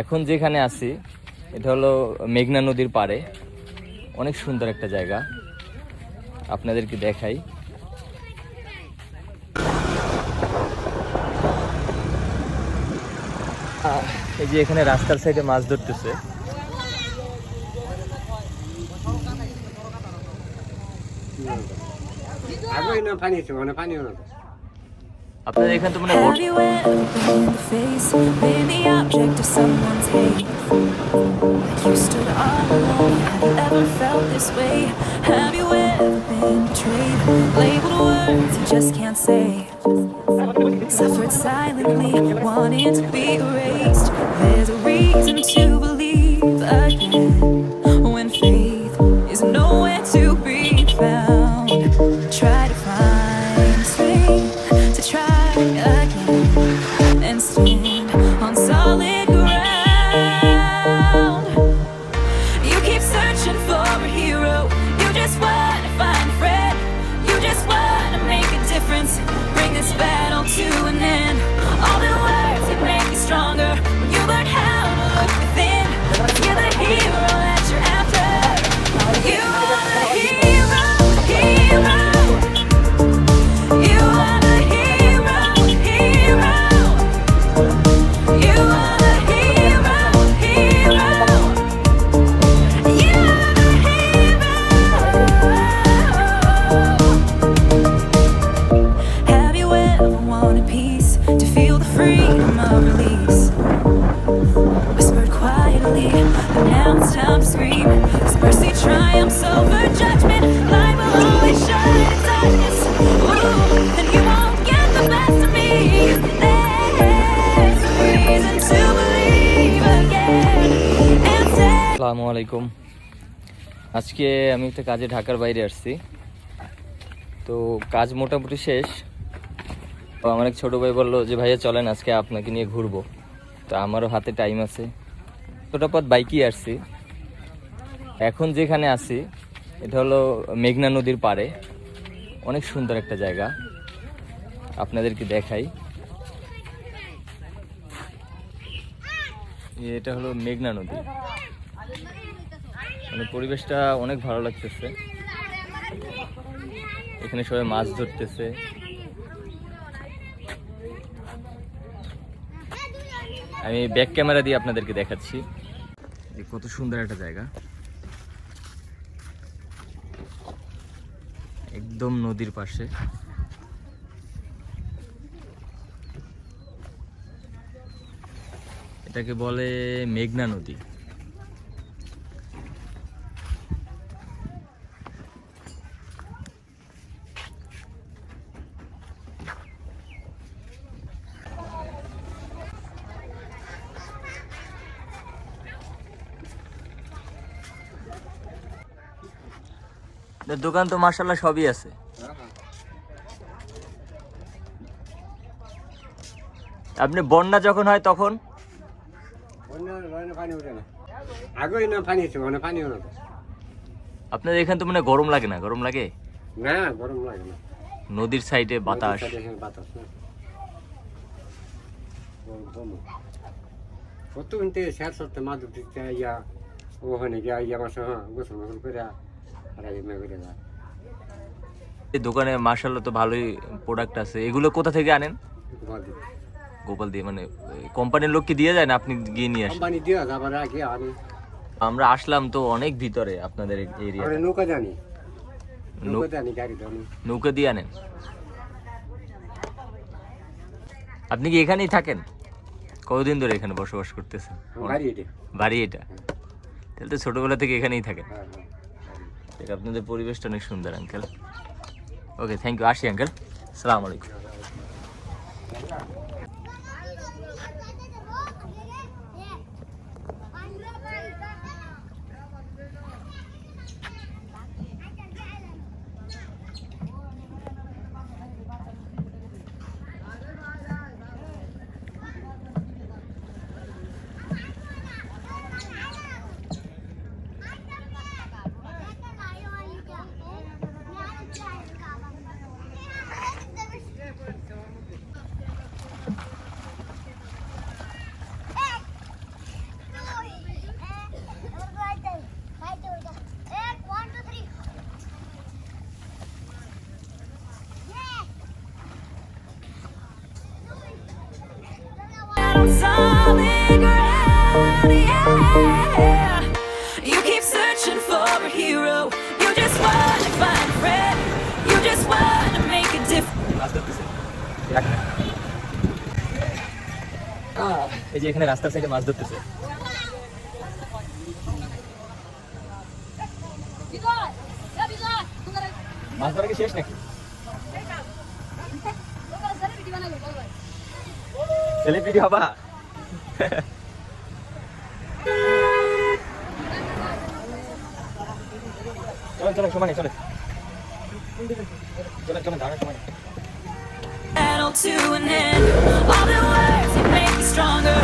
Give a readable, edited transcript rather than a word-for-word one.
এখন যেখানে আছি এটা হলো মেঘনা নদীর পাড়ে। অনেক সুন্দর একটা জায়গা, আপনাদেরকে দেখাই। এই যে এখানে রাস্তার সাইডে মাছ ধরতেছে। আপনাদের এখানে তো মানে You stood all alone. Have you ever felt this way? Have you ever been betrayed? Labeled words you just can't say. Suffered silently, wanting to be erased. There's a reason to believe again when faith is nowhere to be found. Try to find strength to try again and stand on solid ground. You keep searching for a hero. You just want to find a friend. You just want to make a difference. Bring this battle to an end. All the words that make you stronger when you learn how to look within. You're the hero that you're after. You are the hero, hero. You are the hero, hero. You are the hero, hero. You are the hero. Have you ever wanted peace, to feel the freedom of release? Whispered quietly, but now it's time to scream. His mercy triumphs over judgment. Light will always shine in darkness. Ooh, and you won't get the best of me. There's a reason to believe again and say. আসসালামু আলাইকুম। আজকে আমি একটা কাজে ঢাকার বাইরে আসছি, তো কাজ মোটামুটি শেষ। তো আমার এক ছোটো ভাই বললো যে ভাইয়া চলেন আজকে আপনাকে নিয়ে ঘুরবো। তো আমারও হাতে টাইম আছে, ছোটো পথ বাইকই আসছি। এখন যেখানে আছি এটা হলো মেঘনা নদীর পাড়ে। অনেক সুন্দর একটা জায়গা, আপনাদেরকে দেখাই। এটা হলো মেঘনা নদী, মানে পরিবেশটা অনেক ভালো লাগতেছে। এখানে সবাই মাছ ধরতেছে। আমি ব্যাক ক্যামেরা দিয়ে আপনাদেরকে দেখাচ্ছি কত সুন্দর একটা জায়গা, একদম নদীর পাশে। এটাকে বলে মেঘনা নদী। দোকান তো মাশাআল্লাহ সবই আছে। আপনি বন্যা যখন হয় তখন আপনাদের এখানে তো মানে গরম লাগে না? গরম লাগে না, গরম লাগে না। নদীর সাইডে বাতাস। কত শেষ হতে মাদুর দিতে ইয়া ওখানে গিয়া ইয়া মাসে গোসল মোসল করে আর এমনি করে যায়। এই দোকানে মাশাআল্লাহ তো ভালোই প্রোডাক্ট আছে। এগুলো কোথা থেকে আনেন? গোপাল দিয়ে, মানে কোম্পানির লোক কি দিয়ে যায় না আপনি গিয়ে নিয়ে আসেন? কোম্পানি দিয়ে আবার আগে আনি। আমরা আসলাম তো অনেক ভিতরে আপনাদের এরিয়া। আমরা নৌকা জানি, নৌকা জানি, গাড়ি জানি। নৌকা দিয়ে আনেন? আপনি কি এখানেই থাকেন? কতদিন ধরে এখানে বসবাস করতেছেন? বাড়ি এটা? তাহলে তো ছোটবেলা থেকে এখানেই থাকেন। আপনাদের পরিবেশটা অনেক সুন্দর আঙ্কেল। Okay, thank you. আসি আঙ্কেল, আসসালামু আলাইকুম। solid ground, yeah. You keep searching for a hero. You just want to find a friend. You just want to make a difference. এই যে এখানে রাস্তার সাইডে মাছ ধরতেছে। মাছ ধরা কি শেষ নাকি? সেলিব্রিটি হবা? চলেন চলেন সমানে চলেন চলেন চলেন ধারা সমানে। Battle to an end. All the words that make me stronger.